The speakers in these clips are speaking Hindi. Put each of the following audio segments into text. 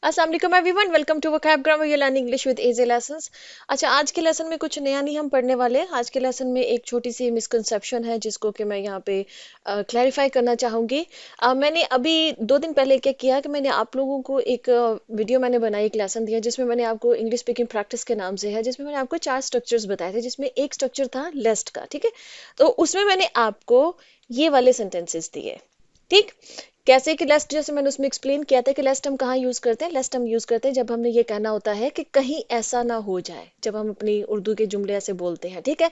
अस्सलाम वालेकुम everyone, welcome to vocab grammar you learn English with easy lessons. अच्छा, आज के लेसन में कुछ नया नहीं हम पढ़ने वाले। आज के लेसन में एक छोटी सी मिसकंसेप्शन है जिसको कि मैं यहाँ पे क्लैरिफाई करना चाहूँगी। मैंने अभी 2 दिन पहले क्या किया कि मैंने आप लोगों को एक वीडियो मैंने बनाई, एक लेसन दिया जिसमें मैंने आपको इंग्लिश स्पीकिंग प्रैक्टिस के नाम से है, जिसमें मैंने आपको 4 स्ट्रक्चर्स बताए थे, जिसमें एक स्ट्रक्चर था लेस्ट का। ठीक है, तो उसमें मैंने आपको ये वाले सेंटेंसेस दिए। ठीक, कैसे कि लेस्ट, जैसे मैंने उसमें एक्सप्लेन किया था कि लेस्ट हम कहाँ यूज करते हैं। लेस्ट हम यूज करते हैं जब हमने ये कहना होता है कि कहीं ऐसा ना हो जाए, जब हम अपनी उर्दू के जुमले ऐसे बोलते हैं। ठीक है,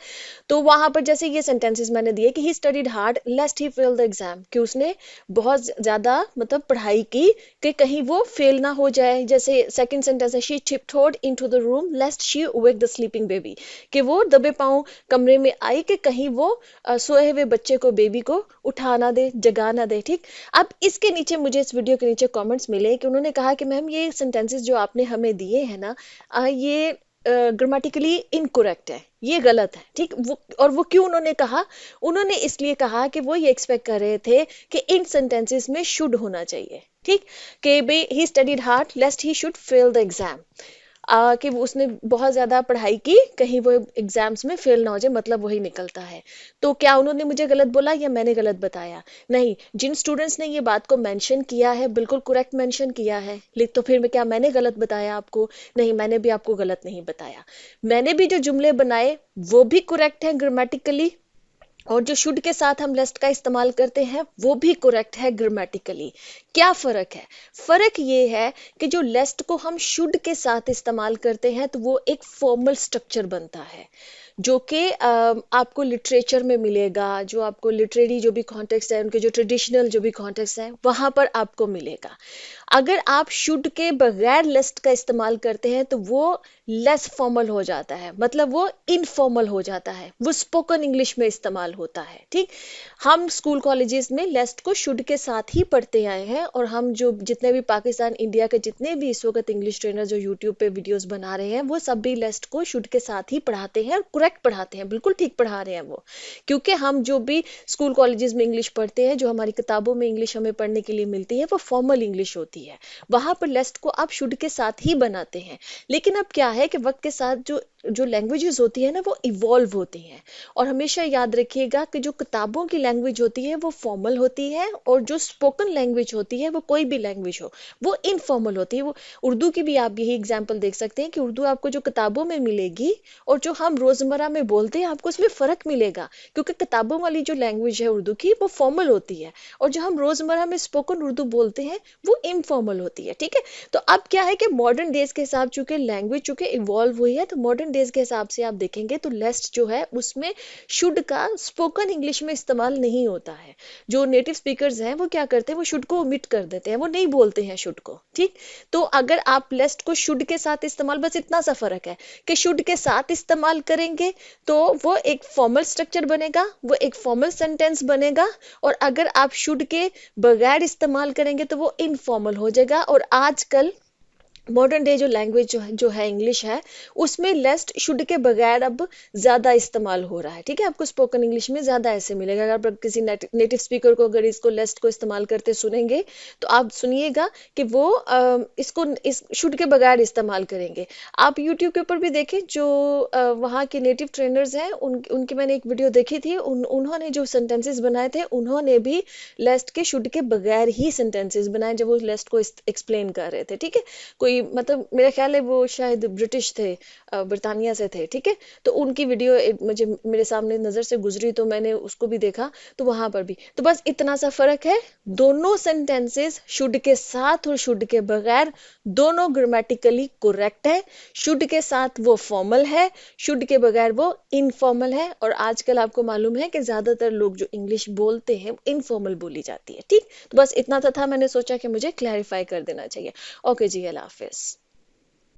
तो वहां पर जैसे ये सेंटेंसेस मैंने दिए कि he studied hard लेस्ट he fail the exam, कि उसने बहुत ज्यादा मतलब पढ़ाई की कि कहीं वो फेल ना हो जाए। जैसे सेकंड सेंटेंस है she tiptoed into the room lest she wake the sleeping baby, कि वो दबे पांव कमरे में आई कि कहीं वो सोए हुए बच्चे को, बेबी को उठा ना दे, जगा ना दे। ठीक, अब इसके नीचे मुझे इस वीडियो के नीचे कमेंट्स मिले कि उन्होंने कहा कि मैम ये सेंटेंसेस जो आपने हमें दिए हैं ना, ये ग्रामेटिकली इनकरेक्ट है, ये गलत है। ठीक, वो क्यों उन्होंने कहा? उन्होंने इसलिए कहा कि वो ये एक्सपेक्ट कर रहे थे कि इन सेंटेंसेस में शुड होना चाहिए। ठीक, कि भाई he studied hard लेस्ट he should fail the exam, कि वो उसने बहुत ज्यादा पढ़ाई की कहीं वो एग्जाम्स में फेल ना हो जाए, मतलब वही निकलता है। तो क्या उन्होंने मुझे गलत बोला या मैंने गलत बताया? नहीं, जिन स्टूडेंट्स ने ये बात को मेंशन किया है बिल्कुल करेक्ट मेंशन किया है। लेकिन तो फिर मैं क्या मैंने गलत बताया आपको? नहीं, मैंने भी आपको गलत नहीं बताया। मैंने भी जो जुमले बनाए वो भी करेक्ट है ग्रामेटिकली, और जो शुड के साथ हम लेस्ट का इस्तेमाल करते हैं वो भी करेक्ट है ग्रामेटिकली। क्या फर्क है? फर्क ये है कि जो लेस्ट को हम शुड के साथ इस्तेमाल करते हैं तो वो एक फॉर्मल स्ट्रक्चर बनता है, जो कि आपको लिटरेचर में मिलेगा, जो आपको लिटरेरी जो भी कॉन्टेक्स्ट है, उनके जो ट्रेडिशनल जो भी कॉन्टेक्स्ट है वहां पर आपको मिलेगा। अगर आप शुड के बगैर लेस्ट का इस्तेमाल करते हैं तो वो लेस फॉर्मल हो जाता है, मतलब वो इनफॉर्मल हो जाता है, वो स्पोकन इंग्लिश में इस्तेमाल होता है। ठीक, हम स्कूल कॉलेजेस में लेस्ट को शुड के साथ ही पढ़ते आए हैं, और हम जो जितने भी पाकिस्तान इंडिया के जितने भी इस वक्त इंग्लिश ट्रेनर जो यूट्यूब पे वीडियोस बना रहे हैं वो सब भी लेस्ट को शुड के साथ ही पढ़ाते हैं, और करेक्ट पढ़ाते हैं, बिल्कुल ठीक पढ़ा रहे हैं वो। क्योंकि हम जो भी स्कूल कॉलेजेस में इंग्लिश पढ़ते हैं, जो हमारी किताबों में इंग्लिश हमें पढ़ने के लिए मिलती है वो फॉर्मल इंग्लिश होती है। वहां पर लेस्ट को आप शुड के साथ ही बनाते हैं। लेकिन अब क्या है कि वक्त के साथ जो जो लैंग्वेजेस होती है ना वो इवॉल्व होती हैं, और हमेशा याद रखिएगा कि जो किताबों की लैंग्वेज होती है वो फॉर्मल होती है, और जो स्पोकन लैंग्वेज होती है वो कोई भी लैंग्वेज हो वो इनफॉर्मल होती है। वो उर्दू की भी आप यही एग्जांपल देख सकते हैं कि उर्दू आपको जो किताबों में मिलेगी और जो हम रोजमर्रा में बोलते हैं आपको उसमें फर्क मिलेगा, क्योंकि किताबों वाली जो लैंग्वेज है उर्दू की वो फॉर्मल होती है, और जो हम रोजमर्रा में स्पोकन उर्दू बोलते हैं वो इनफॉर्मल होती है। ठीक है, तो अब क्या है कि मॉडर्न डेज के हिसाब चूंकि लैंग्वेज चूंकि इवॉल्व हुई है, तो मॉडर्न डेज के हिसाब से आप देखेंगे तो लेस्ट जो है उसमें शुड का स्पोकन इंग्लिश में इस्तेमाल नहीं होता है। जो नेटिव स्पीकर्स हैं वो क्या करते हैं, वो शुड को ओमिट कर देते हैं, वो नहीं बोलते हैं शुड को। ठीक, तो अगर आप लेस्ट को शुड के साथ इस्तेमाल, बस इतना सा फर्क है कि शुड के साथ इस्तेमाल करेंगे तो वो एक फॉर्मल स्ट्रक्चर बनेगा, वो एक फॉर्मल सेंटेंस बनेगा, और अगर आप शुड के बगैर इस्तेमाल करेंगे तो वो इनफॉर्मल हो जाएगा। और आजकल मॉडर्न डे जो लैंग्वेज जो है इंग्लिश है उसमें लेस्ट शुड के बगैर अब ज्यादा इस्तेमाल हो रहा है। ठीक है, आपको स्पोकन इंग्लिश में ज्यादा ऐसे मिलेगा। अगर आप किसी नेटिव स्पीकर को अगर इसको लेस्ट को इस्तेमाल करते सुनेंगे तो आप सुनिएगा कि वो इसको इस शुड के बगैर इस्तेमाल करेंगे। आप यूट्यूब के ऊपर भी देखें, जो वहाँ के नेटिव ट्रेनर्स हैं उनकी मैंने एक वीडियो देखी थी, उन्होंने जो सेंटेंसेस बनाए थे उन्होंने भी लेस्ट के शुड के बगैर ही सेंटेंसेस बनाए जब वो लेस्ट को एक्सप्लेन कर रहे थे। ठीक है, कोई मतलब मेरा ख्याल है वो शायद ब्रिटिश थे, ब्रिटानिया से थे। ठीक है, तो उनकी वीडियो मुझे मेरे सामने नजर से गुजरी तो मैंने उसको भी देखा, तो वहां पर भी तो बस इतना सा फर्क है। दोनों सेंटेंसेस शुड के साथ और शुड के बगैर दोनों ग्रामेटिकली करेक्ट है। शुड के साथ वो फॉर्मल है, शुड के बगैर वो इनफॉर्मल है, और आजकल आपको मालूम है कि ज्यादातर लोग जो इंग्लिश बोलते हैं इनफॉर्मल बोली जाती है। ठीक, तो बस इतना सा था, मैंने सोचा कि मुझे क्लैरिफाई कर देना चाहिए। ओके जी, अल्लाह हाफिज।